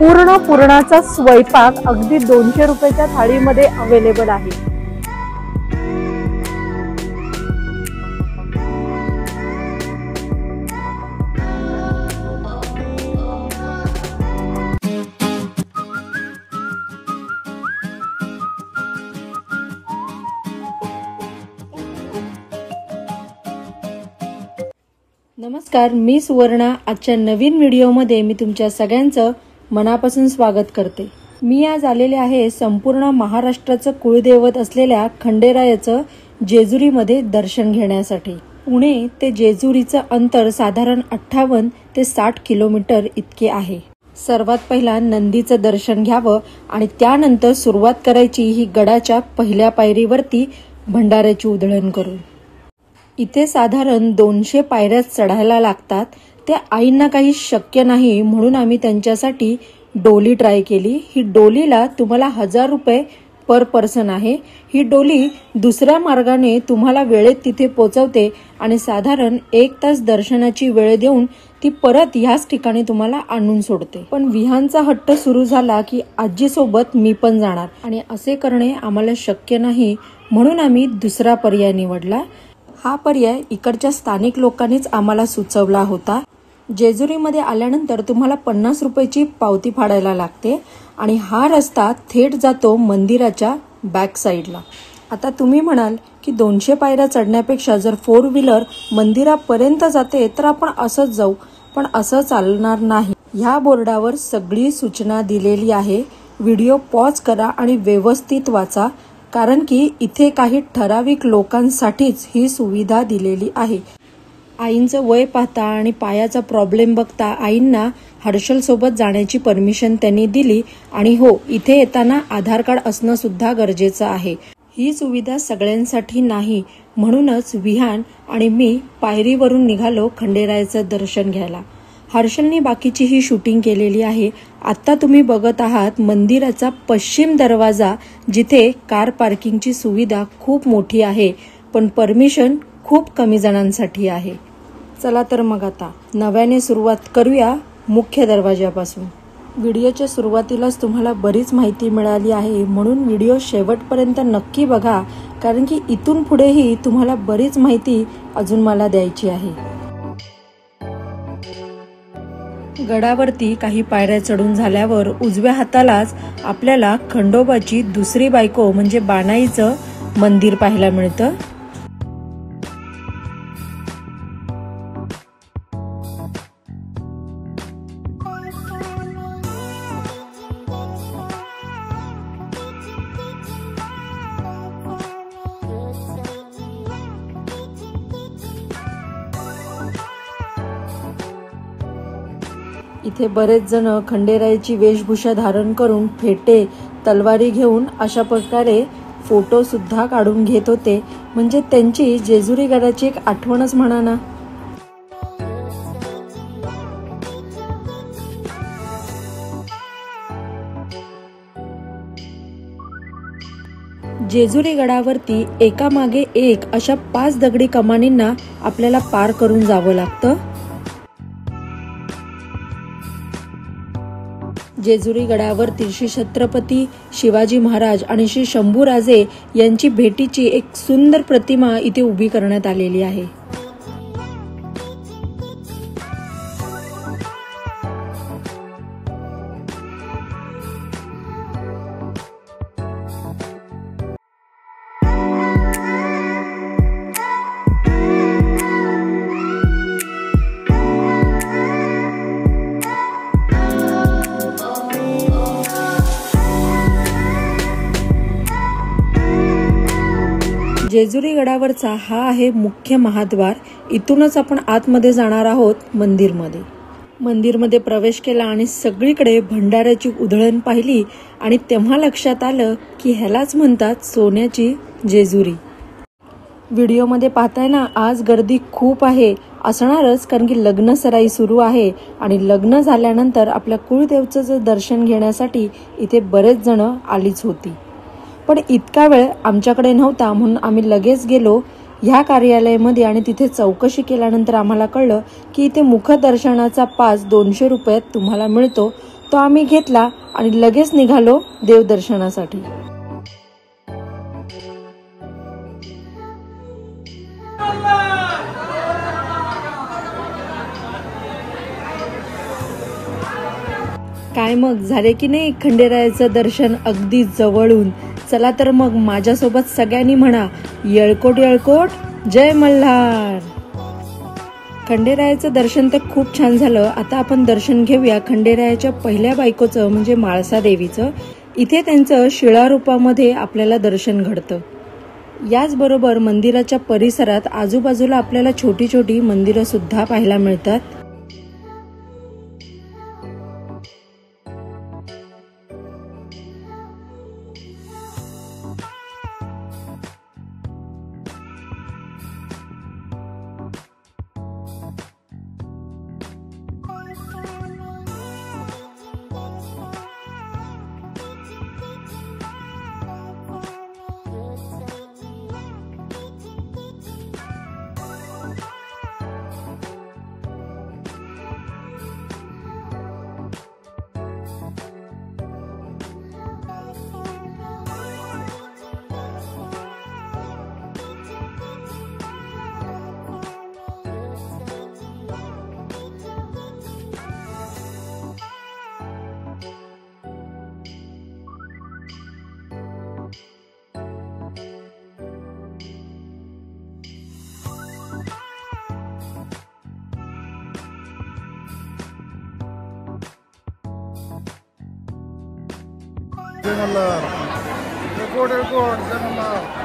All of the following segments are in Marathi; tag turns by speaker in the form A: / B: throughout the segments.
A: संपूर्ण पुरणाचा स्वयंपाक अगदी 200 रुपयाच्या थाळीमध्ये अवेलेबल आहे। नमस्कार, मी सुवर्णा। आजच्या नवीन व्हिडिओमध्ये मी तुमच्या सगळ्यांचं मनापासून स्वागत करते। मी आज आलेले आहे संपूर्ण महाराष्ट्राचं कुळदैवत असलेल्या खंडेरायाचं जेजुरीमध्ये दर्शन घेण्यासाठी। पुणे ते जेजुरीचं अंतर साधारण 58 ते 60 किलोमीटर इतके आहे। सर्वात पहिला नंदीचं दर्शन घ्यावं आणि त्यानंतर सुरुवात करायची ही गडाच्या पहिल्या पायरीवरती भंडाऱ्याची उधळण करून। इथे साधारण 200 पायऱ्या चढायला लागतात। त्या आईंना काही शक्य नाही म्हणून आम्ही त्यांच्यासाठी डोली ट्राय केली। ही डोलीला तुम्हाला 1000 रुपये पर पर्सन आहे। ही डोली दुसऱ्या मार्गाने तुम्हाला वेळेत तिथे पोहोचवते आणि साधारण 1 तास दर्शनाची वेळ देऊन ती परत ह्याच ठिकाणी तुम्हाला आणून सोडते। पण विहानचा हट्ट सुरू झाला की आजी सोबत मी पण जाणार आणि असे करणे आम्हाला शक्य नाही म्हणून आम्ही दुसरा पर्याय निवडला। हा पर्याय इकडच्या स्थानिक लोकांनीच आम्हाला सुचवला होता। जेजुरीमध्ये आल्यानंतर तुम्हाला 50 रुपयाची पावती फाडायला लागते आणि हा रस्ता थेट जातो मंदिराच्या बॅक साईडला। आता तुम्ही म्हणाल की 200 पायऱ्या चढण्यापेक्षा जर 4 व्हीलर मंदिरापर्यंत जाते तर आपण असंच जाऊ, पण असं चालणार नाही। ह्या बोर्डावर सगळी सूचना दिलेली आहे। व्हिडिओ पॉज करा आणि व्यवस्थित वाचा, कारण की इथे काही ठराविक लोकांसाठीच ही सुविधा दिलेली आहे। आईंचं वय पाहता आणि पायाचा प्रॉब्लेम बघता आईंना हर्षल सोबत जाण्याची परमिशन त्यांनी दिली आणि हो, इथे येताना आधार कार्ड असणं सुद्धा गरजेचं आहे। ही सुविधा सगळ्यांसाठी नाही, म्हणूनच विहान आणि मी पायरीवरून निघालो खंडेरायाचं दर्शन घ्यायला। हर्षलने बाकीची ही शूटिंग केलेली आहे। आता तुम्ही बघत आहात मंदिराचा पश्चिम दरवाजा, जिथे कार पार्किंगची सुविधा खूप मोठी आहे, पण परमिशन खूप कमी जणांसाठी आहे। चला तर मग आता नव्याने सुरुवात करूया मुख्य दरवाजापासून। व्हिडिओच्या सुरुवातीलाच तुम्हाला बरीच माहिती मिळाली आहे, म्हणून व्हिडिओ शेवटपर्यंत नक्की बघा, कारण की इथून पुढेही तुम्हाला बरीच माहिती अजून मला द्यायची आहे। गडावरती काही पायऱ्या चढून झाल्यावर उजव्या हातालाच आपल्याला खंडोबाची दुसरी बायको म्हणजे बाणाईचं मंदिर पाहायला मिळतं। इथे बरेच जण खंडेरायाची वेशभूषा धारण करून फेटे तलवारी घेऊन अशा प्रकारे फोटो सुद्धा काढून घेत होते, म्हणजे त्यांची जेजुरी गडाची एक आठवणच म्हणा ना। जेजुरी गडावरती एकामागे एक अशा 5 दगडी कमानींना आपल्याला पार करून जावं लागतं। जेजुरी गडावरती श्री छत्रपती शिवाजी महाराज आणि श्री शंभूराजे यांची भेटीची एक सुंदर प्रतिमा इथे उभी करण्यात आलेली आहे। जेजुरी गडावरचा हा आहे मुख्य महाद्वार। इथूनच आपण आतमध्ये जाणार आहोत मंदिरमध्ये प्रवेश केला आणि सगळीकडे भंडाऱ्याची उधळण पाहिली आणि तेव्हा लक्षात आलं की ह्यालाच म्हणतात सोन्याची जेजुरी। व्हिडिओमध्ये पाहताय ना, आज गर्दी खूप आहे, असणारच, कारण की लग्न सराई सुरू आहे आणि लग्न झाल्यानंतर आपल्या कुळदेवचं दर्शन घेण्यासाठी इथे बरेच जण आलीच होती। पण इतका वेळ आमच्याकडे नव्हता म्हणून आम्ही लगेच गेलो ह्या कार्यालयामध्ये आणि तिथे चौकशी केल्यानंतर आम्हाला कळलं की इथे मुखदर्शनाचा पास 200 रुपयात तुम्हाला मिळतो। तो आम्ही घेतला आणि लगेच निघालो देवदर्शनासाठी। काय मग झाले की नाही खंडेरायाचं दर्शन अगदी जवळून। चला तर मग माझ्यासोबत सगळ्यांनी म्हणा, येळकोट येळकोट जय मल्हार। खंडेरायाचं दर्शन तर खूप छान झालं। आता आपण दर्शन घेऊया खंडेरायाच्या पहिल्या बायकोचं म्हणजे म्हाळसा देवीचं। इथे त्यांचं शिळा रूपामध्ये आपल्याला दर्शन घडतं। याचबरोबर मंदिराच्या परिसरात आजूबाजूला आपल्याला छोटी छोटी मंदिरं सुद्धा पाहायला मिळतात।
B: जय मल्हार, येळकोट येळकोट जय मल्हार।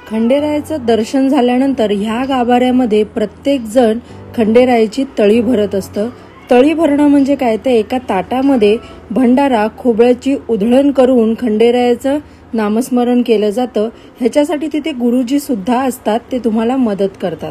A: खंडेरायाचं दर्शन झाल्यानंतर ह्या गाभाऱ्यामध्ये प्रत्येक जण खंडेरायाची तळी भरत असतं। तळी भरणं म्हणजे काय, तर एका ताटामध्ये भंडारा खोबळ्याची उधळण करून खंडेरायाचं नामस्मरण केलं जातं। ह्याच्यासाठी तिथे गुरुजी सुद्धा असतात, ते तुम्हाला मदत करतात।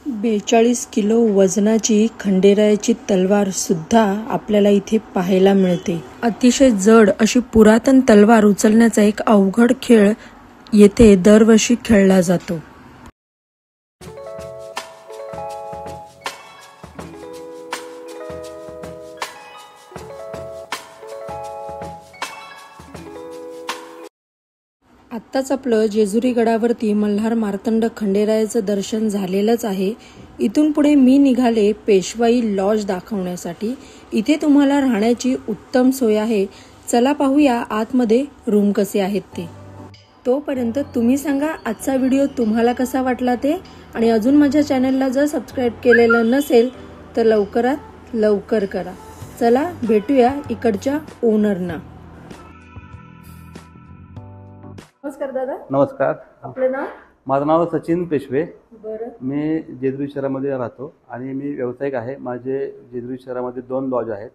A: बेचाळीस किलो वजनाची खंडेरायाची तलवार सुद्धा आपल्याला इथे पाहायला मिळते। अतिशय जड अशी पुरातन तलवार उचलण्याचा एक अवघड खेळ येथे दरवर्षी खेळला जातो। आत्ताच आपलं जेजुरी गडावरती मल्हार मार्तंड खंडेरायाचं दर्शन झालेलंच आहे। इथून पुढे मी निघाले पेशवाई लॉज दाखवण्यासाठी। इथे तुम्हाला राहण्याची उत्तम सोय आहे। चला पाहूया आतमध्ये रूम कसे आहेत ते। तोपर्यंत तुम्ही सांगा आजचा व्हिडिओ तुम्हाला कसा वाटला ते, आणि अजून माझ्या चॅनलला जर सबस्क्राईब केलेलं नसेल तर लवकरात लवकर करा। चला भेटूया इकडच्या ओनरना। नमस्कार दादा।
C: नमस्कार,
A: आपलं नाव?
C: माझं नाव सचिन पेशवे।
A: बरं।
C: मी जेजुरी शहरामध्ये राहतो आणि मी व्यावसायिक आहे। माझे जेजुरी शहरामध्ये 2 लॉज आहेत।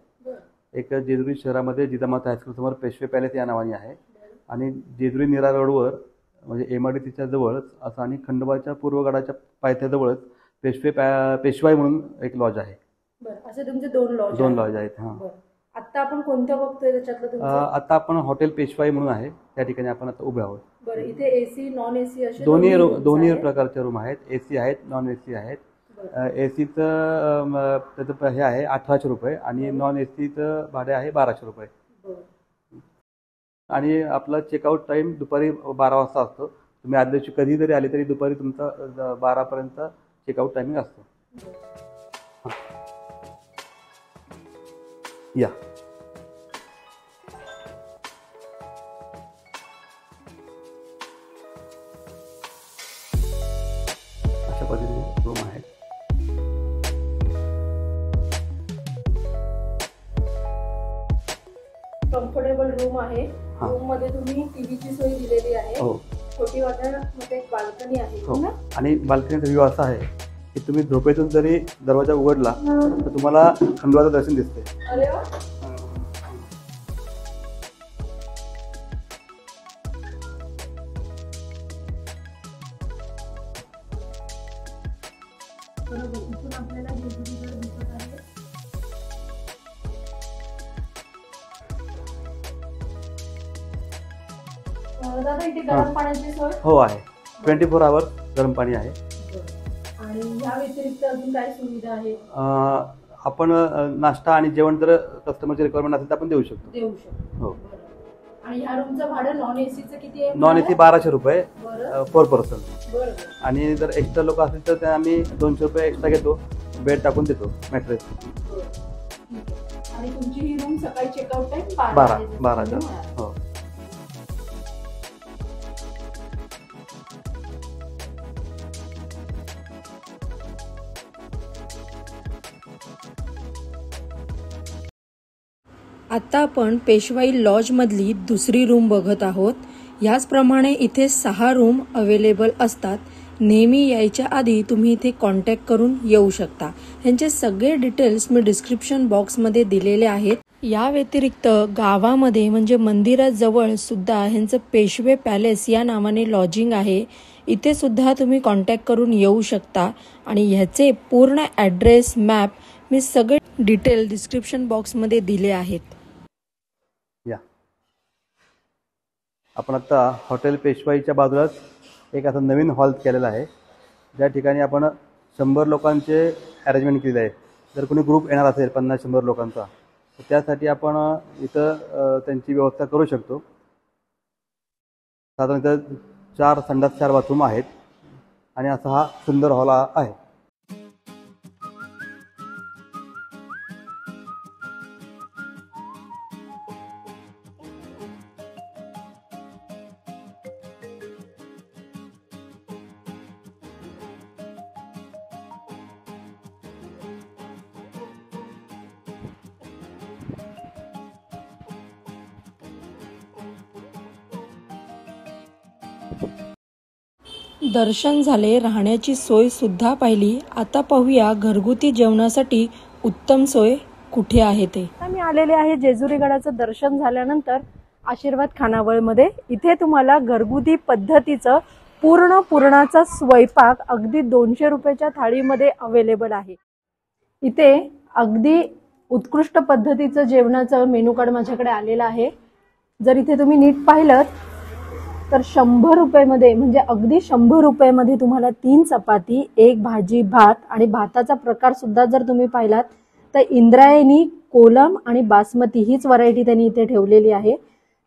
C: एक जेजुरी शहरामध्ये जिजामाता हायस्कूल समोर पेशवे पॅलेस या नावाने आहे, आणि जेजुरी नीरा रोडवर म्हणजे MRDCच्या जवळच असं, आणि खंडोबाच्या पूर्वगडाच्या पायथ्याजवळच पेशवाई म्हणून एक लॉज आहे।
A: बरं, असे तुमचे 2
C: लॉज आहेत। हां,
A: आता आपण कोणतं बघतोय त्याच्यातलं तुमचं?
C: आता आपण हॉटेल पेशवाई म्हणून आहे, त्या ठिकाणी आपण आता उभे आहोत।
A: बरं, इथे एसी नॉन एसी असे
C: दोन्ही प्रकारचे रूम आहेत। एसी आहेत, नॉन एसी आहेत। एसीचं त्याचं हे आहे 1800 रुपये आणि नॉन एसीचं भाडे आहे 1200 रुपये। आणि आपला चेकआउट टाइम दुपारी 12 वाजता असतो। तुम्ही आदल्या दिवशी कधी जरी आले तरी दुपारी तुमचा 12 पर्यंत चेकआउट टायमिंग असतो। या
A: कम्फर्टेबल रूम आहे. रूम मध्ये तुम्ही टीव्हीची सोय दिलेली आहे. छोटी वाट्यामध्ये एक बाल्कनी आहे ना,
C: आणि बाल्कनीचा व्ह्यू असा आहे की तुम्ही झोपेतून जरी दरवाजा उघडला तर तुम्हाला खंडोबाचं दर्शन दिसते.
A: अरे वा. इथून आपल्याला जेजुरीगड दिसत आहे. दादा इथे गरम पाण्याची सोय
C: हो आहे. 24 आवर गरम पाणी आहे.
A: आणि या व्यतिरिक्त अजून काय सुविधा आहे?
C: आपण नाश्ता आणि जेवण जर कस्टमरची रिक्वायरमेंट असेल तर आपण देऊ शकतो. हो.
A: आणि ह्या रूमचं भाडं नॉन एसीचं किती आहे?
C: नॉन एसी 1200 रुपये पर पर्सन.
A: बरं.
C: आणि जर एक्स्ट्रा लोक असतील तर आम्ही 200 रुपये एक्स्ट्रा घेतो, बेड टाकून देतो, मॅट्रेस.
A: आणि तुमची ही रूम सकाळी चेकआउट टाइम
C: 12. हो.
A: आता आपण पेशवाई लॉज मधली दुसरी रूम बघत आहोत. याचप्रमाणे इथे 6 रूम अवेलेबल असतात. नेहमी यायच्या आधी तुम्ही इथे कॉन्टॅक्ट करून येऊ शकता. ह्यांचे सगळे डिटेल्स मी डिस्क्रिप्शन बॉक्समध्ये दिलेले आहेत. या व्यतिरिक्त गावामध्ये म्हणजे मंदिराजवळ सुद्धा ह्यांचं पेशवे पॅलेस या नावाने लॉजिंग आहे. इथे सुद्धा तुम्ही कॉन्टॅक्ट करून येऊ शकता. आणि ह्याचे पूर्ण ॲड्रेस मॅप मी सगळे डिटेल डिस्क्रिप्शन बॉक्समध्ये दिले आहेत.
C: आपण आता हॉटेल पेशवाईच्या बाजूलाच एक असा नवीन हॉल केलेला आहे, ज्या ठिकाणी आपण 100 लोकांचे अरेंजमेंट केलेले आहे. जर कोणी ग्रुप येणार असेल 50-100 लोकांचा तर त्यासाठी आपण इथं त्यांची व्यवस्था करू शकतो. साधारण इथं 4 संडास 4 बाथरूम आहेत आणि असा हा सुंदर हॉल आहे.
A: दर्शन झाले, राहण्याची सोय सुद्धा पाहिली. आता पाहूया घरगुती जेवणासाठी उत्तम सोय कुठे आहे ते. मी आलेले आहे जेजुरी गडाचं दर्शन झाल्यानंतर आशीर्वाद खानावळ मध्ये. इथे तुम्हाला घरगुती पद्धतीचं पुरणाचा स्वयंपाक अगदी 200 रुपयाच्या थाळीमध्ये अवेलेबल आहे. इथे अगदी उत्कृष्ट पद्धतीचं जेवणाचं मेनू कार्ड माझ्याकडे आलेलं आहे. जर इथे तुम्ही नीट पाहिलं तर 100 रुपयामध्ये म्हणजे अगदी 100 रुपयामध्ये तुम्हाला 3 चपाती, 1 भाजी, भात आणि भाताचा प्रकार सुद्धा जर तुम्ही पाहिलात तर इंद्रायणी, कोलम आणि बासमती हीच व्हरायटी त्यांनी इथे ठेवलेली आहे.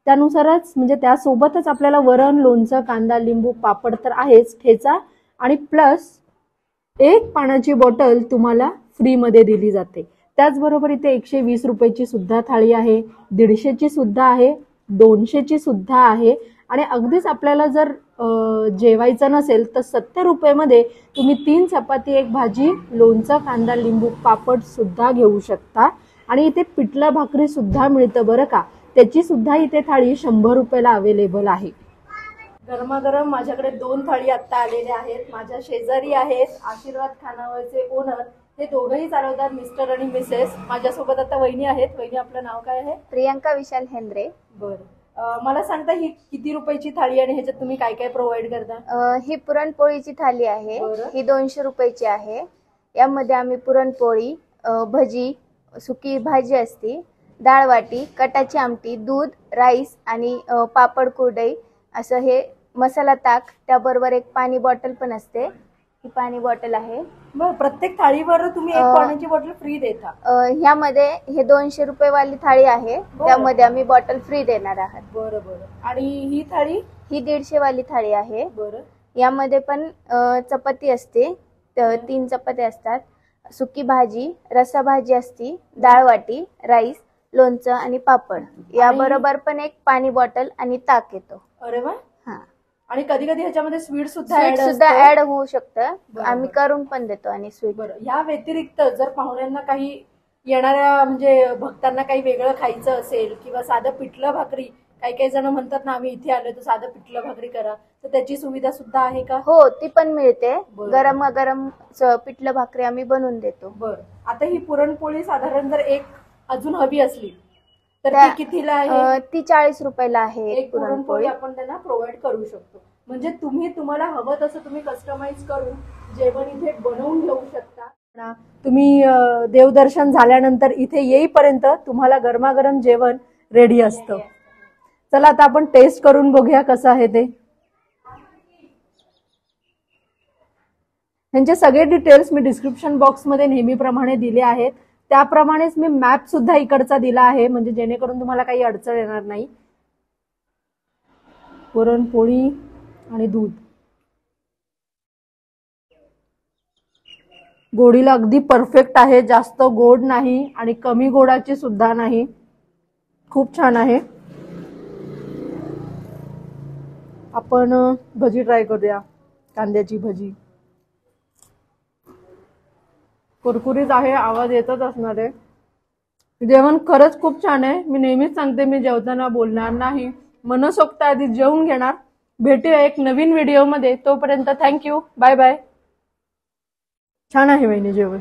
A: त्यानुसारच म्हणजे त्यासोबतच आपल्याला वरण, लोणचं, कांदा, लिंबू, पापड तर आहेच, ठेचा आणि प्लस 1 पाण्याची बॉटल तुम्हाला फ्रीमध्ये दिली जाते. त्याचबरोबर इथे 120 रुपयाची सुद्धा थाळी आहे, 150ची सुद्धा आहे, 200ची सुद्धा आहे. आणि अगदीच आपल्याला जर जेवायचं नसेल तर 70 रुपयामध्ये तुम्ही 3 चपाती, 1 भाजी, लोणचं, कांदा, लिंबू, पापड सुद्धा घेऊ शकता. आणि इथे पिठलं भाकरी सुद्धा मिळतं बरं का. त्याची सुद्धा इथे थाळी 100 रुपयाला अवेलेबल आहे. गरमागरम माझ्याकडे 2 थाळी आत्ता आलेल्या आहेत. माझ्या शेजारी आहेत आशीर्वाद खानावळचे ओनर. हे दोघंही चालवतात, मिस्टर आणि मिसेस. माझ्यासोबत आता वहिनी आहेत. वहिनी, आपलं नाव काय आहे?
D: प्रियंका विशाल हेंद्रे.
A: बरं, मला सांगता ही किती रुपयाची थाळी आणि ह्याच्यात तुम्ही काय काय प्रोव्हाइड करता?
D: ही पुरणपोळीची थाळी आहे. ही 200 रुपयाची आहे. यामध्ये आम्ही पुरणपोळी, भजी, सुकी भाजी असते, डाळ वाटी, कटाची आमटी, दूध, राईस आणि पापड, कुरडई असं हे मसाला ताक. त्याबरोबर एक पाणी बॉटल पण असते. ही पाणी बॉटल आहे.
A: बरं, प्रत्येक थाळीवर तुम्ही 1 पाण्याची बॉटल फ्री देता?
D: ह्यामध्ये हे 200 रुपये वाली थाळी आहे, त्यामध्ये आम्ही बॉटल फ्री देणार आहात.
A: बरं बरं. आणि ही थाळी?
D: ही 150 वाली थाळी आहे.
A: बरं.
D: यामध्ये पण चपाती असते, 3 चपात्या असतात, सुकी भाजी, रस्सा भाजी असती, डाळ वाटी, राईस, लोणचं आणि पापड. याबरोबर पण एक पाणी बॉटल आणि ताक येतो.
A: अरे वा.
D: हा.
A: आणि कधी कधी ह्याच्यामध्ये स्वीट सुद्धा
D: ऍड होऊ शकतं. आम्ही करून पण देतो आणि स्वीट.
A: बरं, या व्यतिरिक्त जर पाहुण्यांना काही येणाऱ्या म्हणजे भक्तांना काही वेगळं खायचं असेल किंवा साधं पिठलं भाकरी, काही काही जण म्हणतात ना आम्ही इथे आलोय तर साधं पिठलं भाकरी करा, तर त्याची सुविधा सुद्धा आहे का?
D: हो, ती पण मिळते.
A: बरं.
D: गरम पिठलं भाकरी आम्ही बनवून देतो.
A: बरं. आता ही पुरणपोळी साधारण जर एक अजून हवी असली तर
D: त्या-
A: ती कितीला आहे?
D: ती 40 रुपयाला आहे
A: एक पुरणपोळी आपण त्यांना प्रोव्हाइड करू शकतो. म्हणजे तुम्हाला हवं तसं तुम्ही कस्टमाइज करून जेवण इथे बनवून घेऊ शकता. तुम्ही देवदर्शन झाल्यानंतर इथे येईपर्यंत तुम्हाला गरमागरम जेवण रेडी असतं. चला आता आपण टेस्ट करून बघूया कसं आहे ते. ह्यांचे सगळे डिटेल्स मी डिस्क्रिप्शन बॉक्समध्ये नेहमीप्रमाणे दिले आहेत. त्याप्रमाणेच मी मॅप सुद्धा इकडचा दिला आहे, म्हणजे जेणेकरून तुम्हाला काही अडचण येणार नाही. पुरणपोळी आणि दूध गोडीला अगदी परफेक्ट आहे. जास्त गोड नाही आणि कमी गोडाची सुद्धा नाही. खूप छान आहे. आपण भजी ट्राय करूया. कांद्याची भजी कुरकुरीत आहे, आवाज येतच असणार आहे. जेवण खरंच खूप छान आहे. मी नेहमीच सांगते मी जेवताना बोलणार नाही, मनसोक्त आधी जेवून घेणार. भेटूया एक नवीन व्हिडिओ मध्ये. तोपर्यंत थँक्यू, बाय बाय. छान आहे वहिनी जेवण.